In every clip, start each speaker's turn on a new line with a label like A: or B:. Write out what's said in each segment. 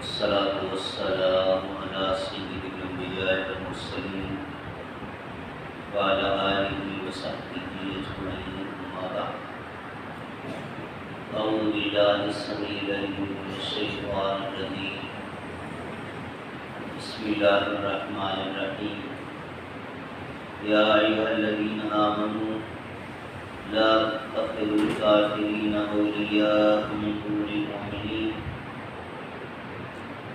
A: والصلاة والسلام على سيد الأنبياء والمرسلين وعلى آله وصحبه أجمعين أما بعد أعوذ بالله السميع العليم من الشيطان الرجيم بسم الله الرحمن الرحيم يا أيها الذين آمنوا لا تتخذوا الكافرين أولياء من دون المؤمنين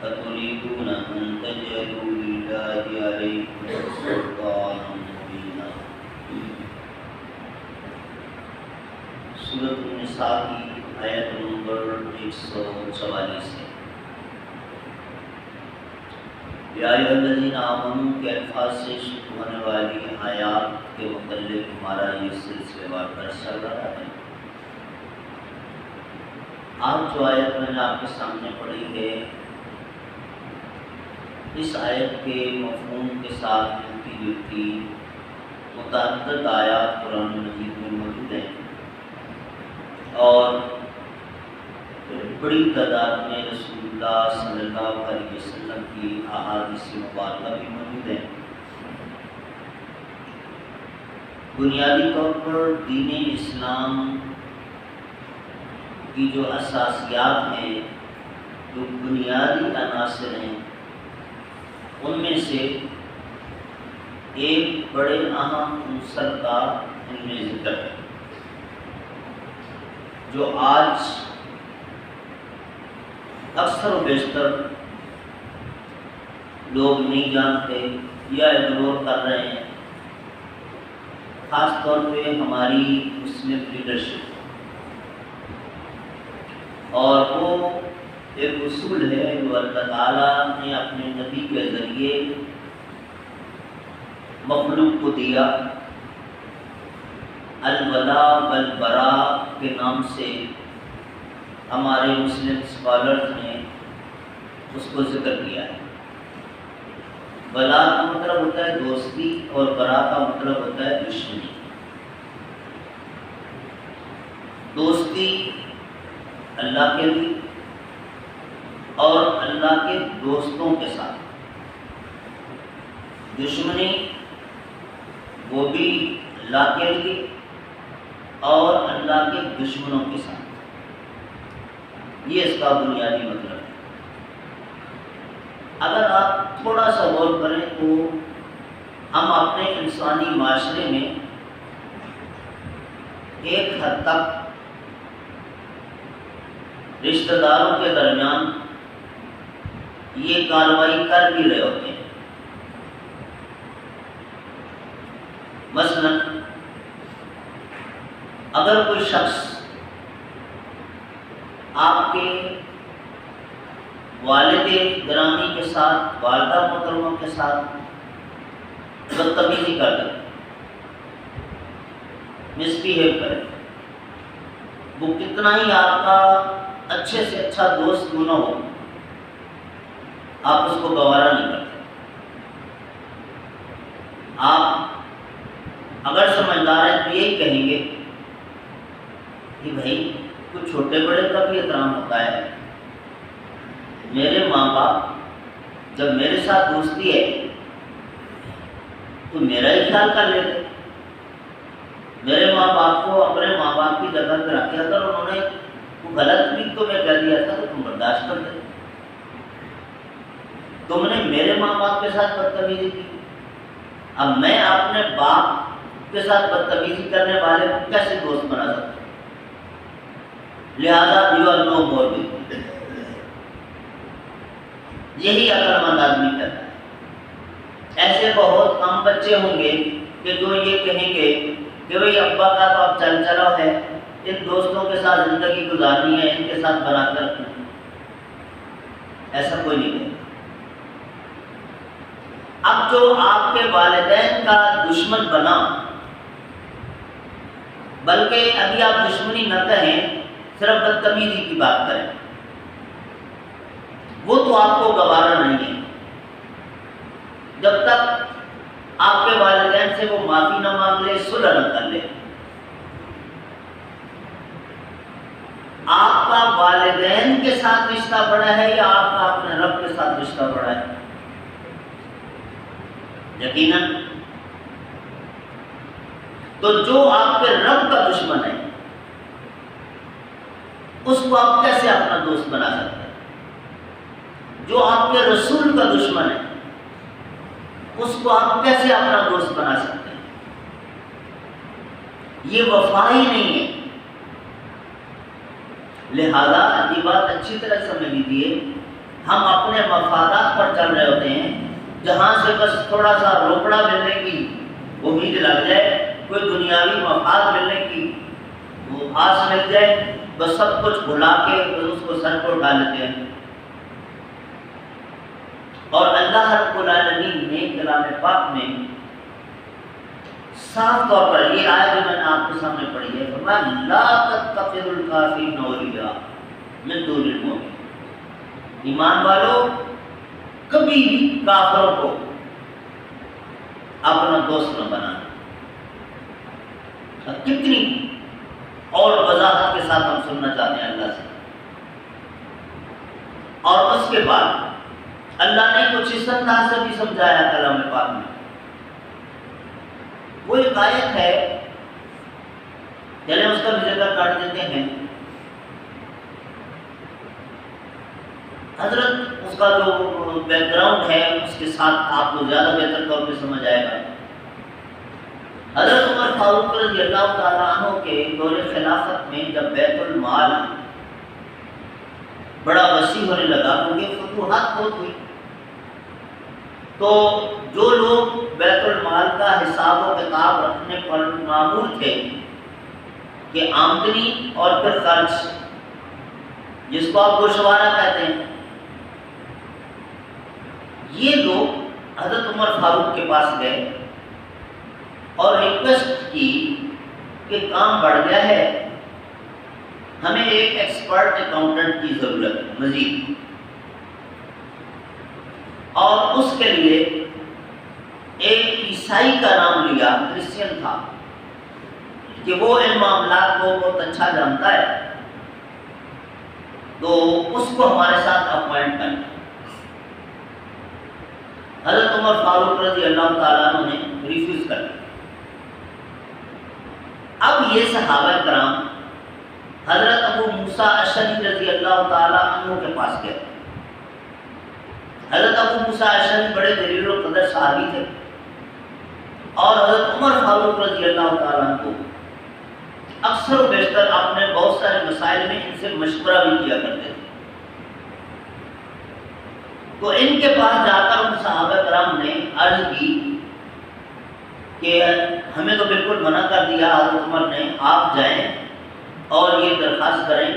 A: أتريدون أن تجعلوا لله عليكم سلطانا مبينا۔ سورۃ النساء کی آیت نمبر 144 ہے۔ یا ایھا الذین آمنوا کے الفاظ سے شروع ہونے والی آیات کے متعلق ہمارا یہ سلسلہ وار درس چل رہا ہے۔ آج جو آیت میں نے آپ کے سامنے پڑھی ہے، اس آیت کے مفہوم کے ساتھ ملتی جلتی متعدد آیات قرآن مجید میں موجود ہیں، اور بڑی تعداد میں رسول اللہ صلی اللہ علیہ وسلم کی احادیث مبارکہ بھی موجود ہیں۔ بنیادی طور پر دین اسلام کی جو اساسیات ہیں، جو بنیادی عناصر ہیں، ان میں سے ایک بڑے اہم عنصر کا ان میں ذکر ہے، جو آج اکثر و بیشتر لوگ نہیں جانتے یا اگنور کر رہے ہیں، خاص طور پہ ہماری مسلم لیڈرشپ۔ اور وہ ایک اصول ہے جو اللہ تعالیٰ نے اپنے نبی کے ذریعے مخلوق کو دیا، الولاء والبراء کے نام سے ہمارے مسلم اسکالرز نے اس کو ذکر کیا ہے۔ ولاء کا مطلب ہوتا ہے دوستی، اور براء کا مطلب ہوتا ہے دشمنی۔ دوستی اللہ کے لیے اور اللہ کے دوستوں کے ساتھ، دشمنی وہ بھی اللہ کے لیے اور اللہ کے دشمنوں کے ساتھ۔ یہ اس کا بنیادی مطلب ہے۔ اگر آپ تھوڑا سا غور کریں تو ہم اپنے انسانی معاشرے میں ایک حد تک رشتہ داروں کے درمیان یہ کارروائی کر بھی رہے ہوتے ہیں۔ مثلا اگر کوئی شخص آپ کے والد گرامی کے ساتھ، والدہ محترمہ کے ساتھ بدتمیزی کر دے، مس بیہیو کرے، وہ کتنا ہی آپ کا اچھے سے اچھا دوست کیوں نہ ہو، آپ اس کو گوارا نہیں کرتے۔ آپ اگر سمجھدار ہیں تو یہی کہیں گے کہ بھائی کچھ چھوٹے بڑے کا بھی احترام ہوتا ہے۔ میرے ماں باپ جب میرے ساتھ دوستی ہے تو میرا ہی خیال کر لیتے۔ میرے ماں باپ کو اپنے ماں باپ کی جگہ پہ رکھا، اگر انہوں نے کوئی غلط بھی تمہیں کہہ دیا تھا تو تم برداشت کر دے۔ تم نے میرے ماں باپ کے ساتھ بدتمیزی کی، اب میں اپنے باپ کے ساتھ بدتمیزی کرنے والے کو کیسے دوست بنا سکتا ہوں؟ لہذا you are no more with me. یہی عقل مند آدمی کہتا ہے۔ ایسے بہت کم بچے ہوں گے کہ جو یہ کہیں گے کہ بھائی ابا کا تو اب چل چلا ہے، ان دوستوں کے ساتھ زندگی گزارنی ہے، ان کے ساتھ بنا کر رکھنا ہے۔ ایسا کوئی نہیں کہتا۔ اب جو آپ کے والدین کا دشمن بنا، بلکہ ابھی آپ دشمنی نہ کہیں، صرف بدتمیزی کی بات کریں، وہ تو آپ کو گوارا نہیں ہے جب تک آپ کے والدین سے وہ معافی نہ مانگ لے، صلح نہ کر لے۔ آپ کا والدین کے ساتھ رشتہ بڑا ہے یا آپ کا اپنے رب کے ساتھ رشتہ بڑا ہے؟ یقیناً تو جو آپ کے رب کا دشمن ہے اس کو آپ کیسے اپنا دوست بنا سکتے ہیں؟ جو آپ کے رسول کا دشمن ہے اس کو آپ کیسے اپنا دوست بنا سکتے ہیں؟ یہ وفا ہی نہیں ہے۔ لہذا یہ بات اچھی طرح سمجھ لیجیے، ہم اپنے مفادات پر چل رہے ہوتے ہیں، جہاں سے بس تھوڑا سا روکڑا ملنے کی امید لگ جائے، کوئی دنیاوی مفاد ملنے کی وہ آس مل جائے، بس سب کچھ بھلا کے اس کو سر پر اٹھا لیتے ہیں۔ اور اللہ رب العالمین نے کلام پاک میں صاف طور پر یہ آیت جو میں نے آپ کے سامنے پڑھی ہے، فرمایا لا تتخذوا الکافرین اولیاء من دون المؤمنین، ایمان والو کبھی بھی کافروں کو اپنا دوست نہ بنانا۔ کتنی اور وضاحت کے ساتھ ہم سننا چاہتے ہیں اللہ سے۔ اور اس کے بعد اللہ نے کچھ اس انداز سے بھی سمجھایا کلام پاک میں۔ وہ ایک آیت ہے، چلیں اس کا بھی ذکر کر دیتے ہیں۔ حضرت اس کا جو بیک گراؤنڈ ہے اس کے ساتھ آپ کو زیادہ بہتر طور پہ سمجھ آئے گا۔ حضرت عمر فاروق رضی اللہ تعالیٰ عنہ کے دور خلافت میں جب بیت المال بڑا وسیع ہونے لگا، کیونکہ فتوحات بہت ہوئی، تو جو لوگ بیت المال کا حساب و کتاب رکھنے پر معمور تھے کہ آمدنی اور پھر خرچ، جس کو آپ گوشوارہ کہتے ہیں، یہ لوگ حضرت عمر فاروق کے پاس گئے اور ریکویسٹ کی کہ کام بڑھ گیا ہے، ہمیں ایک ایکسپرٹ اکاؤنٹنٹ کی ضرورت ہے مزید، اور اس کے لیے ایک عیسائی کا نام لیا، کرسچین تھا، کہ وہ ان معاملات کو بہت اچھا جانتا ہے، تو اس کو ہمارے ساتھ اپوائنٹ کرنا۔ حضرت عمر فاروق رضی اللہ تعالیٰ عنہ نے ریفیوز کر دیا۔ اب یہ صحابہ کرام حضرت ابو موسیٰ اشعری رضی اللہ تعالیٰ عنہ کے پاس گئے۔ حضرت ابو موسیٰ اشعری بڑے جلیل القدر صحابی تھے، اور حضرت عمر فاروق رضی اللہ تعالیٰ عنہ اکثر و بیشتر اپنے بہت سارے مسائل میں ان سے مشورہ بھی کیا کرتے تھے۔ تو ان کے پاس جا کر ان صحابہ کرام نے عرض کی کہ ہمیں تو بالکل منع کر دیا حضرت عمر نے، آپ جائیں اور یہ درخواست کریں،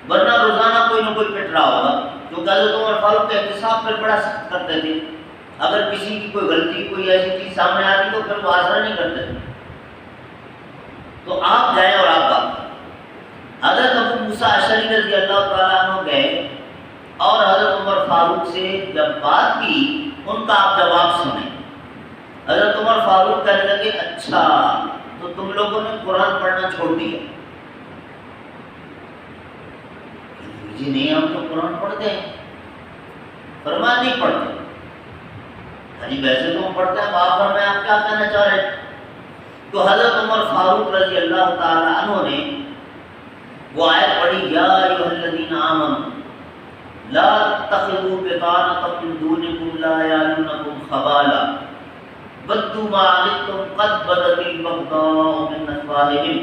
A: ورنہ روزانہ کوئی نہ کوئی پٹ رہا ہوگا، کیونکہ حضرت عمر فاروق کے احتساب پر بڑا سخت کرتے تھے، اگر کسی کی کوئی غلطی کوئی ایسی چیز سامنے آتی تو پھر وہ آسرا نہیں کرتے تھے۔ تو آپ جائیں اور آپ بات کریں۔ حضرت ابو موسیٰ اشعری رضی اللہ تعالیٰ عنہ گئے اور حضرت عمر فاروق سے جب بات کی، ان کا آپ جواب سنیں۔ حضرت عمر فاروق کہنے لگے اچھا تو تم لوگوں نے قرآن پڑھنا چھوڑ دیا؟ جی نہیں، ہم تو قرآن پڑھتے ہیں۔ فرمایا نہیں پڑھتے؟ جی ویسے تو ہم پڑھتے ہیں، آپ فرمائیں آپ کیا کہنا چاہ رہے ہیں؟ تو حضرت عمر فاروق رضی اللہ تعالی عنہ نے وہ آیت پڑھی، یا ایھا الذین آمنوا لا تتخذوا بطانة من دونکم لا یعلونکم خبالا ودوا ما عنتم قد بدت البغضاء من افواہہم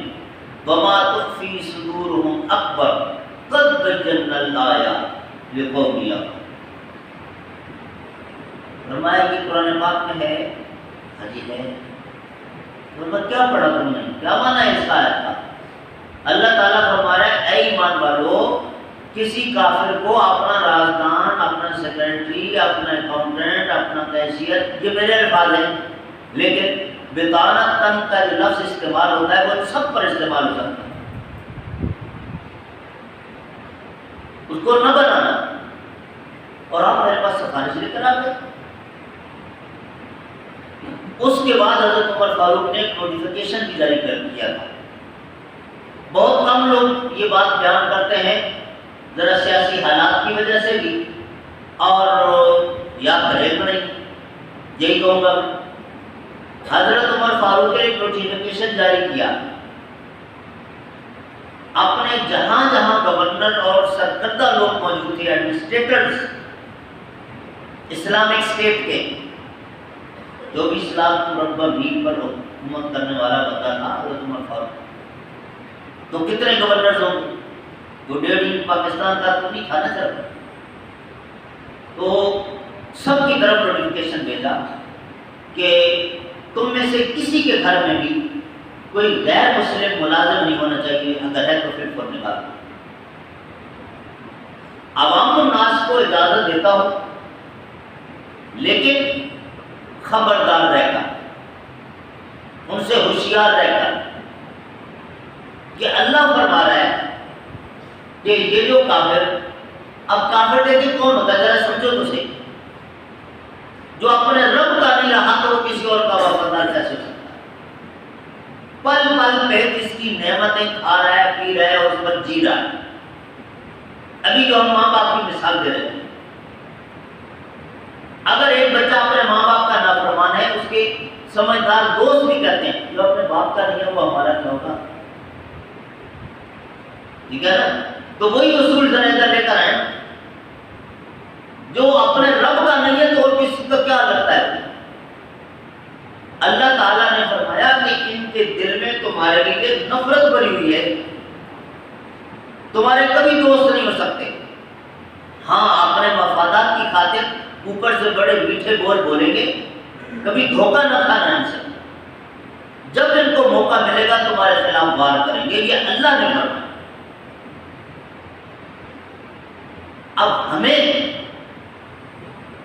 A: وما تخفی صدورہم اکبر قد بینا الآیات لقوم یعقلون۔ فرمایا کہ قرآن پاک میں ہے؟ حجی ہے۔ فرمایا کیا پڑھا تم نے، کیا معنی ہے اس کا آیت کا؟ اللہ تعالیٰ فرما رہا ہے اے ایمان والو، کسی کافر کو اپنا رازدان، اپنا سیکرٹری، اپنا اکاؤنٹنٹ، اپنا کیشیئر، یہ میرے الفاظ ہیں، لیکن بطانتاً کا جو لفظ استعمال ہوتا ہے وہ سب پر استعمال ہو سکتا ہے، اس کو نہ بنانا۔ اور آپ میرے پاس سفارش لے کر آ گئے۔ اس کے بعد حضرت عمر فاروق نے ایک نوٹیفیکیشن بھی جاری کر دیا تھا۔ بہت کم لوگ یہ بات بیان کرتے ہیں ذرا سیاسی حالات کی وجہ سے بھی، اور یا فریب نہیں، یہی کہوں گا۔ حضرت عمر فاروق نے نوٹیفیکیشن جاری کیا، اپنے جہاں جہاں گورنر اور سرکردہ لوگ موجود تھے، ایڈمنسٹریٹرز اسلامک اسٹیٹ کے، جو بھی اسلام مربع بھی پر حکومت کرنے والا بتا تھا حضرت عمر فاروق، تو کتنے گورنرز ہوں گے؟ وہ 1.5 پاکستان کا تو نہیں تھا نا سر، تو سب کی طرف نوٹیفیکیشن بھیجا کہ تم میں سے کسی کے گھر میں بھی کوئی غیر مسلم ملازم نہیں ہونا چاہیے، اگر ہے تو پھر فوراً نکالو۔ عوام الناس کو اجازت دیتا ہوں، لیکن خبردار رہ کر، ان سے ہوشیار رہ کر، کہ اللہ فرما رہا ہے کہ یہ جو کافر، اب کافر دیکھیں کون ہوتا ہے، ذرا سمجھو تو صحیح، جو اپنے رب کا نہیں رہا تو وہ کسی اور کا وفادار کیسے ہو سکتا ہے؟ پل پل پہ جس کی نعمتیں کھا رہا ہے، پی رہا ہے، اور اس پر جی رہا ہے۔ ابھی جو ہم ماں باپ کی مثال دے رہے ہیں، اگر ایک بچہ اپنے ماں باپ کا نافرمان ہے، اس کے سمجھدار دوست بھی کہتے ہیں جو اپنے باپ کا نہیں ہے وہ ہمارا کیا ہوگا، ٹھیک ہے نا؟ تو وہی اصول ذرا ادھر لے کر آئے، جو اپنے رب کا نہیں ہے تو اور کسی کا کیا لگتا ہے؟ اللہ تعالیٰ نے فرمایا کہ ان کے دل میں تمہارے لیے نفرت بھری ہوئی ہے، تمہارے کبھی دوست نہیں ہو سکتے۔ ہاں، اپنے مفادات کی خاطر اوپر سے بڑے میٹھے بول بولیں گے، کبھی دھوکہ نہ کھانا ان سے، جب ان کو موقع ملے گا تمہارے خلاف وار کریں گے، یہ اللہ نے فرمایا۔ اب ہمیں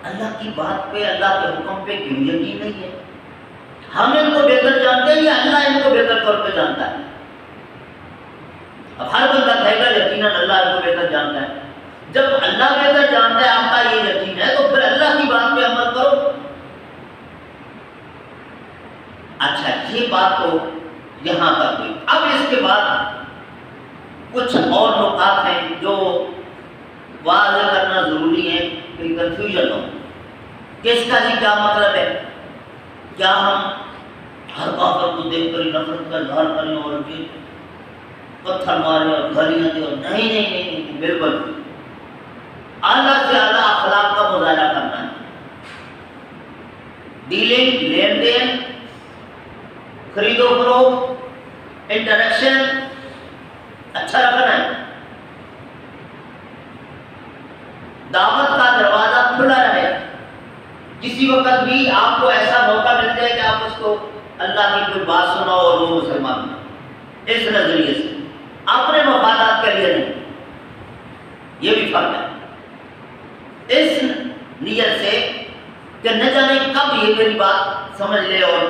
A: اللہ کی بات پہ، اللہ کے حکم پہ کیوں یقین نہیں ہے؟ ہم ان کو بہتر جانتے ہیں یا اللہ ان کو بہتر طور پہ جانتا ہے؟ اب ہر بندہ کہے گا یقیناً اللہ ان کو بہتر جانتا ہے۔ جب اللہ بہتر جانتا ہے، آپ کا یہ یقین ہے، تو پھر اللہ کی بات پہ عمل کرو۔ اچھا، یہ بات تو یہاں تک ہوئی۔ اب اس کے بعد کچھ اور نکات ہیں جو واضح کرنا ضروری ہے کہ کنفیوژن ہو کہ اس کا کیا مطلب ہے۔ کیا ہم ہر کافر کو دیکھ کر نفرت کا اظہار کریں اور پتھر مارے اور گالیاں دیں؟ نہیں نہیں نہیں، بالکل اعلیٰ سے اعلیٰ اخلاق کا مظاہرہ کرنا ہے۔ ڈیلنگ، لین دین، خرید و فروخت، انٹریکشن اچھا رکھنا ہے۔ دعوت کا دروازہ کھلا رہے، کسی وقت بھی آپ کو ایسا موقع مل جائے کہ آپ اس کو اللہ کی کوئی بات سناؤ اور وہ مسلمان بنے، اس نظریے سے، اپنے مفادات کے لیے نہیں۔ یہ بھی فرق ہے اس نیت سے کہ نہ جانے کب یہ میری بات سمجھ لے اور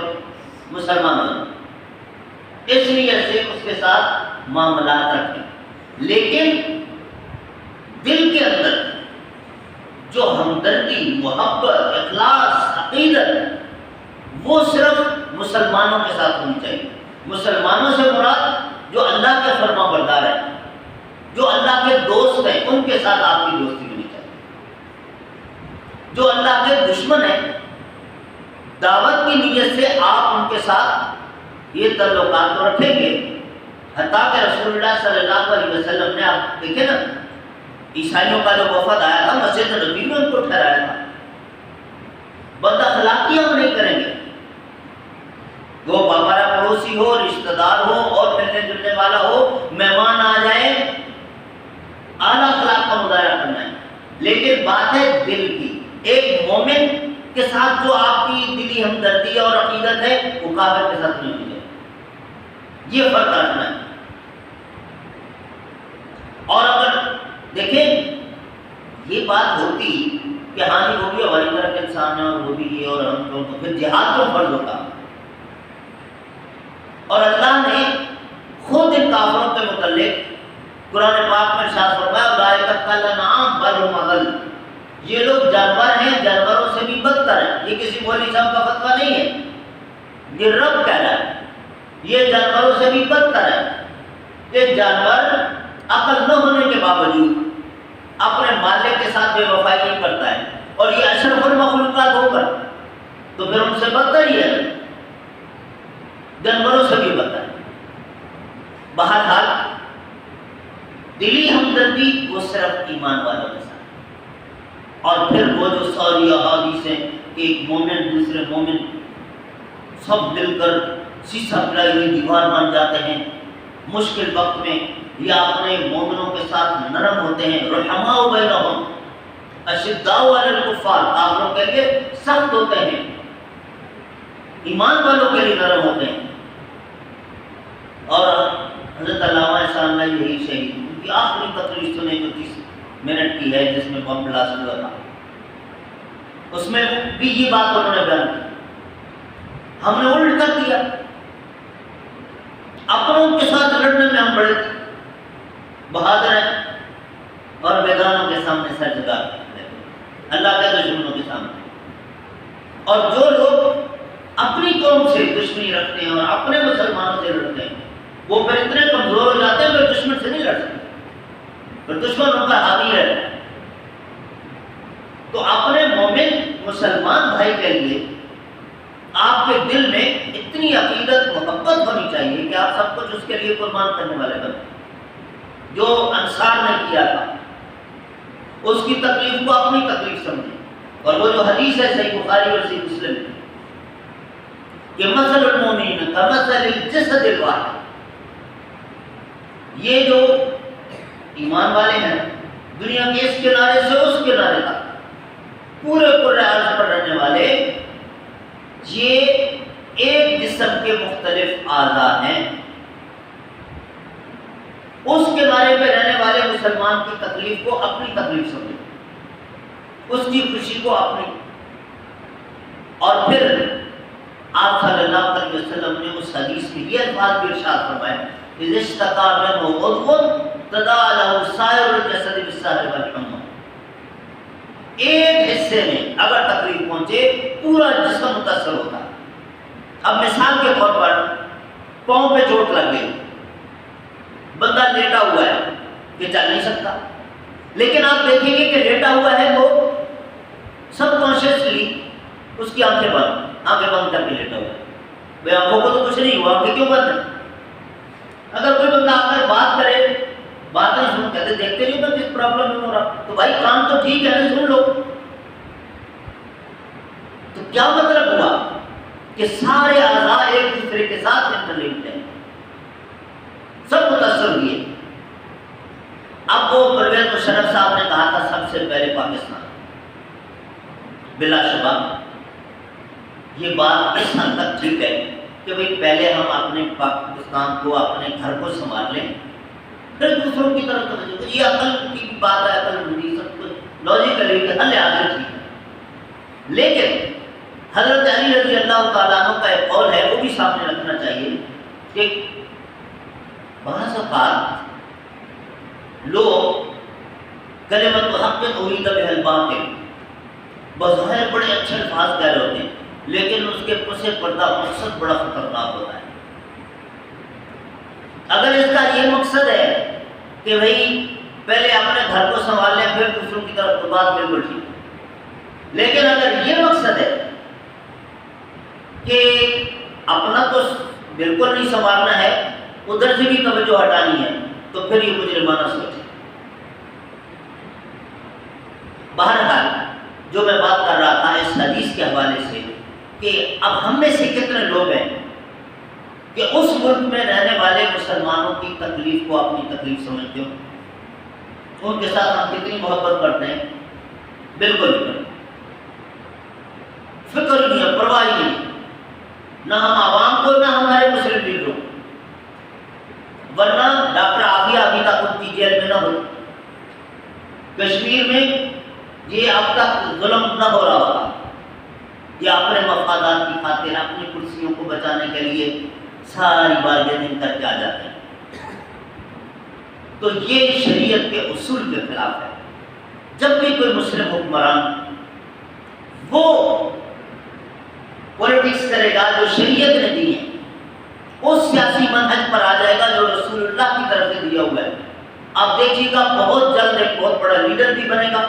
A: مسلمان بنے، اس نیت سے اس کے ساتھ معاملات رکھیں، لیکن دل کے اندر جو ہمدردی، محبت، اخلاص، عقیدت، وہ صرف مسلمانوں کے ساتھ ہونی چاہیے۔ مسلمانوں سے مراد جو اللہ کے فرما بردار ہیں، جو اللہ کے دوست ہیں، ان کے ساتھ آپ کی دوستی ہونی چاہیے۔ جو اللہ کے دشمن ہیں، دعوت کی نیت سے آپ ان کے ساتھ یہ تعلقات تو رکھیں گے، حتیٰ کہ رسول اللہ صلی اللہ علیہ وسلم نے، آپ دیکھیں نا، عیسائیوں کا جو وفد آیا تھا مسجد نبی میں ان کو ٹھہرایا تھا۔ بد اخلاقیاں ہم نہیں کریں گے، وہ ہمارا پڑوسی ہو، رشتہ دار ہو اور ملنے جلنے والا ہو، مہمان آ جائے، اعلیٰ اخلاق کا مظاہرہ کرنا ہے۔ لیکن بات ہے دل کی، ایک مومن کے ساتھ جو آپ کی دلی ہمدردی اور عقیدت ہے وہ کافر کے ساتھ نہیں ہوئی ہے، یہ فرق رکھنا ہے۔ اور اگر دیکھیں یہ بات ہوتی کہ ہاں جی وہ بھی ہماری طرح کے انسان ہیں اور وہ بھی یہ اور ہم تو پھر جہاد کیوں فرض ہوتا؟ اور اللہ نے خود ان کافروں کے متعلق قرآن پاک میں ارشاد فرمایا اولئک کالانعام بل ھم اضل، یہ لوگ جانور ہیں، جانوروں سے بھی بدتر ہیں۔ یہ کسی مولوی صاحب کا فتویٰ نہیں ہے، یہ رب کہہ رہا ہے، یہ جانوروں سے بھی بدتر ہے۔ کہ جانور عقل نہ ہونے کے باوجود اپنے مالک کے ساتھ بے وفائی نہیں کرتا ہے اور یہ اشرف المخلوقات ہو کر تو پھر ان سے بدتر ہی ہے، جانوروں سے بھی بدتر ہے۔ بہرحال دلی ہمدردی وہ صرف ایمان والوں کے ساتھ، اور پھر وہ جو ساری احادیث ہیں کہ ایک مومن دوسرے مومن سب مل کر سیسا پلائی ہوئی دیوار بن جاتے ہیں مشکل وقت میں، یا اپنے مومنوں کے ساتھ نرم ہوتے ہیں، رحماء بینہم اشداء علی الکفار، کافروں کے لیے سخت ہوتے ہیں، ایمان والوں کے لیے نرم ہوتے ہیں۔ اور حضرت علامہ احسان اللہ یہی شہید ان کی آخری تقریر سنے جو 30 منٹ کی ہے جس میں بم بلاسٹ ہوا تھا، اس میں بھی یہ بات انہوں نے بیان کی، ہم نے الٹ کر دیا، اپنوں کے ساتھ لڑنے میں ہم بڑے بہادر ہیں اور بیگانوں کے سامنے سر جھکا اللہ کے دشمنوں کے سامنے۔ اور جو لوگ اپنی قوم سے دشمنی رکھتے ہیں اور اپنے مسلمانوں سے لڑتے ہیں وہ پھر اتنے کمزور ہو جاتے ہیں کہ دشمن سے نہیں لڑ سکتے، پھر دشمن ان پر حاوی ہے۔ تو اپنے مومن مسلمان بھائی کے لیے آپ کے دل میں اتنی عقیدت محبت ہونی چاہیے کہ آپ سب کچھ اس کے لیے قربان کرنے والے بنے، جو انصار نے کیا تھا اس کی تکلیف کو اپنی تکلیف سمجھیں۔ اور وہ جو حدیث ہے صحیح بخاری اور صحیح مسلم میں کہ مثل المومنین کمثل الجسد الواحد، یہ جو ایمان والے ہیں دنیا کے اس کنارے سے اس کنارے تک پورے عرض پر رہنے والے، یہ ایک جسم کے مختلف اعضاء ہیں۔ اس کنارے پہ رہنے والے مسلمان کی تکلیف کو اپنی تکلیف سمجھیں، اس کی خوشی کو اپنی۔ اور پھر آپ صلی اللہ علیہ وسلم نے اس حدیث میں یہ الفاظ بھی ارشاد فرمائے اذا اشتكى منه عضو تداعى له سائر الجسد بالسهر والحمى، ایک حصے میں اگر تکلیف پہنچے پورا جسم متاثر ہوتا ہے۔ اب مثال کے طور پر پاؤں پہ چوٹ لگ گئی، بندہ لیٹا ہوا ہے کہ چل نہیں سکتا، لیکن آپ دیکھیں گے کہ لیٹا ہوا ہے تو سب کانشیسلی اس کی آنکھیں بند کر کے لیٹا ہوا ہے، بھائی آنکھوں کو تو کچھ نہیں ہوا، آنکھیں کیوں بند ہیں؟ اگر کوئی بندہ آ کر بات کرے، بات نہیں سن، کہتے دیکھتے نہیں تو کس پرابلم میں ہو رہا، تو بھائی کام تو ٹھیک ہے نا، سن لو۔ تو کیا مطلب ہوا کہ سارے اعضاء ایک دوسرے کے ساتھ انٹرلنکڈ ہیں، سب متاثر ہوئے۔ اب وہ پرویز مشرف صاحب نے کہا تھا سب سے پہلے پاکستان، بلا شبہ یہ بات اس حد تک ٹھیک ہے کہ بھئی پہلے ہم اپنے پاکستان کو، اپنے گھر کو سنبھال لیں، پھر دوسروں کی طرف توجہ۔ یہ عقل کی بات ہے، عقل مندی سب کچھ لاجیکلی کہ حل آگے ٹھیک ہے، لیکن حضرت علی رضی اللہ تعالیٰ عنہ کا ایک قول ہے وہ بھی سامنے رکھنا چاہیے کہ بعض اوقات لوگ کلمۃ حق ارید بها الباطل بظاہر بڑے اچھے الفاظ کہہ رہے ہوتے ہیں، لیکن اس کے پس پردہ مقصد بڑا خطرناک ہوتا ہے۔ اگر اس کا یہ مقصد ہے کہ بھئی پہلے اپنے گھر کو سنبھال لیں پھر دوسروں کی طرف، تو بات بالکل ٹھیک ہے، لیکن اگر یہ مقصد ہے کہ اپنا تو بالکل نہیں سنبھالنا ہے، ادھر سے بھی توجہ ہٹانی ہے، تو پھر یہ مجرمانہ سوچ ہے۔ بہرحال جو میں بات کر رہا تھا اس حدیث کے حوالے سے کہ اب ہم میں سے کتنے لوگ ہیں کہ اس ملک میں رہنے والے مسلمانوں کی تکلیف کو اپنی تکلیف سمجھتے ہو، ان کے ساتھ ہم کتنی محبت کرتے ہیں؟ بالکل نہیں، فکر نہیں ہے، پرواہ نہیں، نہ ہم عوام کو نہ ہمارے مسلم لیڈروں کو، ورنہ ڈاکٹر عافیہ ابھی تک ان کی جیل میں نہ ہو، کشمیر میں یہ اب تک ظلم نہ ہو رہا ہوتا، یہ اپنے مفادات کی خاطر اپنی کرسیوں کو بچانے کے لیے ساری بارگیننگ کر کے آ جاتے ہیں۔ تو یہ شریعت کے اصول کے خلاف ہے۔ جب بھی کوئی مسلم حکمران وہ پولیٹکس کرے گا جو شریعت نے دی ہے، اس سیاسی منہج پر آ جائے گا جو رسول اللہ کی طرف سے دیا ہوا ہے، آپ دیکھیے گا بہت جلد ایک بہت بڑا لیڈر بھی بنے گا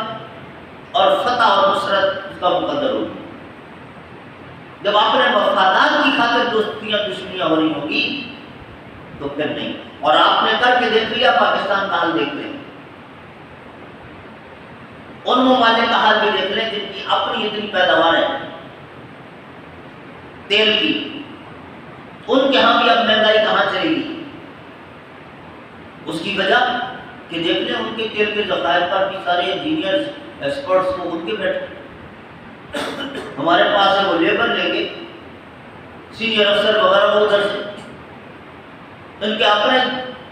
A: اور فتح اور نصرت اس کا مقدر ہوگی۔ جب اپنے مفادات کی خاطر دوستیاں دشمنیاں ہو رہی ہوگی تو پھر نہیں۔ اور آپ نے کر کے دیکھ لیا، پاکستان کا حال دیکھ لیں، ان ممالک کا حال بھی دیکھ لیں جن کی اپنی اتنی پیداوار ہے تیل کی، ان کے ہاں بھی اب مہنگائی کہاں چلے گی؟ اس کی وجہ کہ دیکھ لیں ان کے تیل کے ذخائر پر بھی سارے انجینئرز ایکسپرٹس کو ان کے بیٹھے، ہمارے پاس ہے وہ لیبر لے کے سینئر افسر وغیرہ وہ ادھر سے، ان کے اپنے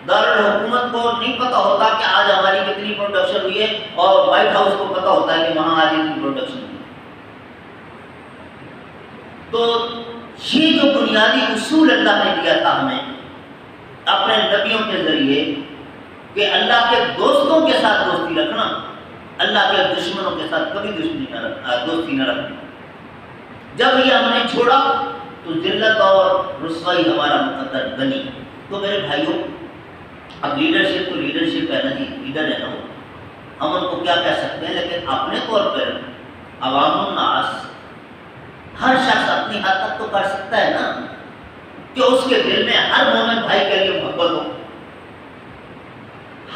A: دارالحکومت کو نہیں پتہ ہوتا کہ آج ہماری کتنی پروڈکشن ہوئی ہے، اور وائٹ ہاؤس کو پتہ ہوتا ہے کہ وہاں آج اتنی پروڈکشن ہوئی ہے۔ تو یہ جو بنیادی اصول اللہ نے دیا تھا ہمیں اپنے نبیوں کے ذریعے کہ اللہ کے دوستوں کے ساتھ دوستی رکھنا، اللہ کے دشمنوں کے ساتھ کبھی دوستی نہ رکھنا، جب یہ ہم نے چھوڑا تو ذلت اور رسوائی ہمارا مقدر بنی۔ تو میرے بھائیوں، اب لیڈرشپ تو لیڈرشپ ہے نا جی، لیڈر ہے نا وہ، ہم ان کو کیا کہہ سکتے ہیں، لیکن اپنے طور پر عوام الناس ہر شخص اپنی حد تک تو کر سکتا ہے نا کہ اس کے دل میں ہر مومن بھائی کے لیے محبت ہو،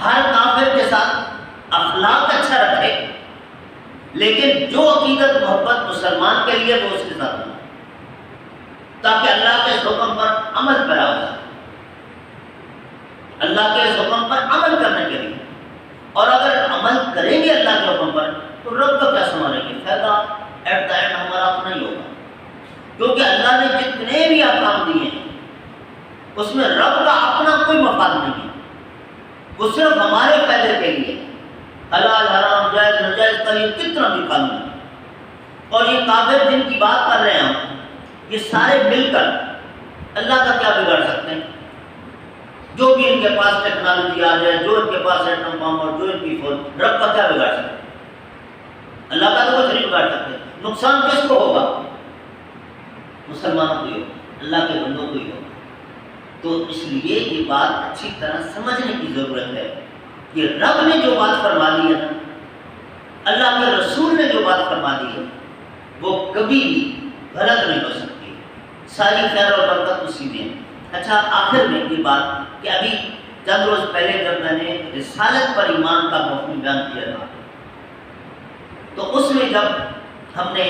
A: ہر کافر کے ساتھ اخلاق اچھا رکھے، لیکن جو عقیدت محبت مسلمان کے لیے وہ اس کے ساتھ ہو، تاکہ اللہ کے حکم پر عمل پیرا ہو جائے، اللہ کے حکم پر عمل کرنے کے لیے۔ اور اگر عمل کریں گے اللہ کے حکم پر تو رب کا کیا سنبھالیں گے؟ فائدہ ایٹ دا اینڈ ہمارا اپنا ہی ہوگا، کیونکہ اللہ نے جتنے بھی احکام دیے ہیں اس میں رب کا اپنا کوئی مفاد نہیں ہے، وہ صرف ہمارے فائدے کے لیے، حلال حرام جائز ناجائز کا یہ کتنا بھی قانون ہے۔ اور یہ کافر جن کی بات کر رہے ہیں ہم، یہ سارے مل کر اللہ کا کیا بگاڑ سکتے ہیں؟ جو بھی ان کے پاس ٹیکنالوجی آ جائے، جو ان کے پاس ایٹم بم اور جو ان کی فوج، رب کا کیا بگاڑ سکتے ہیں؟ اللہ کا تو کچھ نہیں بگاڑ سکتے۔ نقصان کس کو ہوگا؟ مسلمانوں کو ہی ہوگا، اللہ کے بندوں کو ہی ہوگا۔ تو اس لیے یہ بات اچھی طرح سمجھنے کی ضرورت ہے کہ رب نے جو بات فرما دی ہے نا، اللہ کے رسول نے جو بات فرما دی ہے، وہ کبھی بھی غلط نہیں ہو سکتی، ساری خیر اور برکت اسی میں ہے۔ اچھا، آخر میں یہ بات کہ ابھی چند روز پہلے جب میں نے رسالت پر ایمان کا مفہوم بیان کیا تھا، تو اس میں جب ہم نے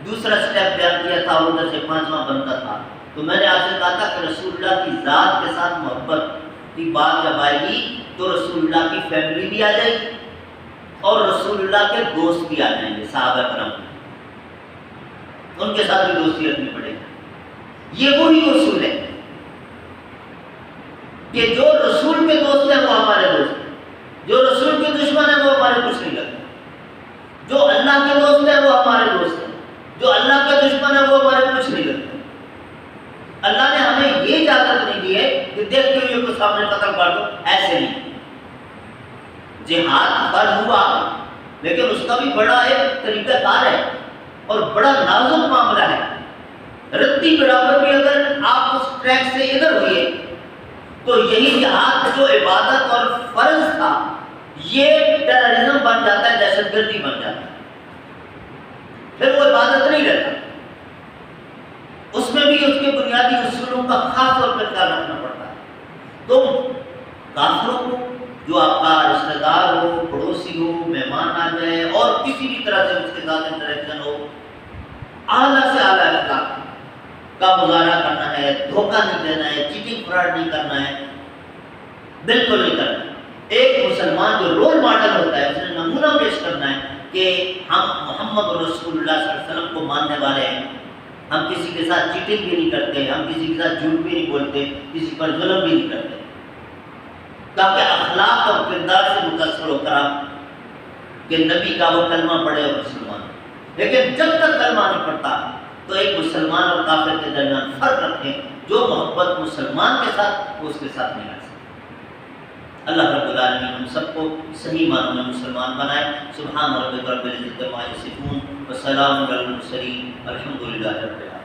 A: دوسرا سٹیپ بیان کیا تھا، ادھر سے 5واں بنتا تھا، تو میں نے آپ سے کہا تھا کہ رسول اللہ کی ذات کے ساتھ محبت کی بات جب آئے گی تو رسول اللہ کی فیملی بھی آ جائے گی اور رسول اللہ کے دوست بھی آ جائیں گے، صحابہ کرام، ان کے ساتھ بھی دوستی رکھنی پڑے گی۔ یہ وہی اصول ہے کہ جو رسول کے دوست ہیں وہ ہمارے دوست ہیں، جو رسول کے دشمن ہیں وہ ہمارے کچھ نہیں کرتے، جو اللہ کے دوست ہیں وہ ہمارے دوست ہیں، جو اللہ کے دشمن ہیں وہ ہمارے کچھ نہیں کرتے۔ اللہ نے ہمیں یہ اجازت نہیں دی ہے کہ دیکھتے ہوئے کو سامنے قتل کر دو، ایسے نہیں۔ جہاد فرض ہوا، لیکن اس کا بھی بڑا ایک طریقہ کار ہے اور بڑا نازک معاملہ ہے۔ رتی برابر بھی اگر آپ اس ٹریک سے ادھر ہوئے تو یہی جہاد جو عبادت اور فرض تھا یہ ٹیررزم بن جاتا ہے، دہشت گردی بن جاتا ہے، پھر وہ عبادت نہیں رہتا۔ اس میں بھی اس کے بنیادی اصولوں کا خاص طور پر خیال رکھنا پڑتا ہے۔ تو کافروں کو، جو آپ کا رشتہ دار ہو، پڑوسی ہو، مہمان آ جائے اور کسی بھی طرح سے اس کے ساتھ انٹریکشن ہو، اعلیٰ سے اعلیٰ اخلاق کا مظاہرہ کرنا ہے، دھوکہ نہیں دینا ہے، چیٹنگ فراڈ نہیں کرنا ہے، بالکل نہیں کرنا ہے۔ ایک مسلمان جو رول ماڈل ہوتا ہے، اس نے نمونہ پیش کرنا ہے کہ ہم محمد رسول اللہ صلی اللہ علیہ وسلم کو ماننے والے ہیں، ہم کسی کے ساتھ چیٹنگ بھی نہیں کرتے، ہم کسی کے ساتھ جھوٹ بھی نہیں بولتے، کسی پر ظلم بھی نہیں کرتے، تاکہ اخلاق اور کردار سے متاثر ہو کر آپ کہ نبی کا وہ کلمہ پڑھے اور مسلمان۔ لیکن جب تک کلمہ نہیں پڑھتا تو ایک مسلمان اور کافر کے درمیان فرق رکھیں، جو محبت مسلمان کے ساتھ وہ اس کے ساتھ نہیں رکھ سکتے۔ اللہ رب العالمین ہم سب کو صحیح معنوں میں مسلمان بنائے۔ سبحان ربک رب العزت عما یصفون وسلام علی المرسلین، الحمد للہ رب العالمین۔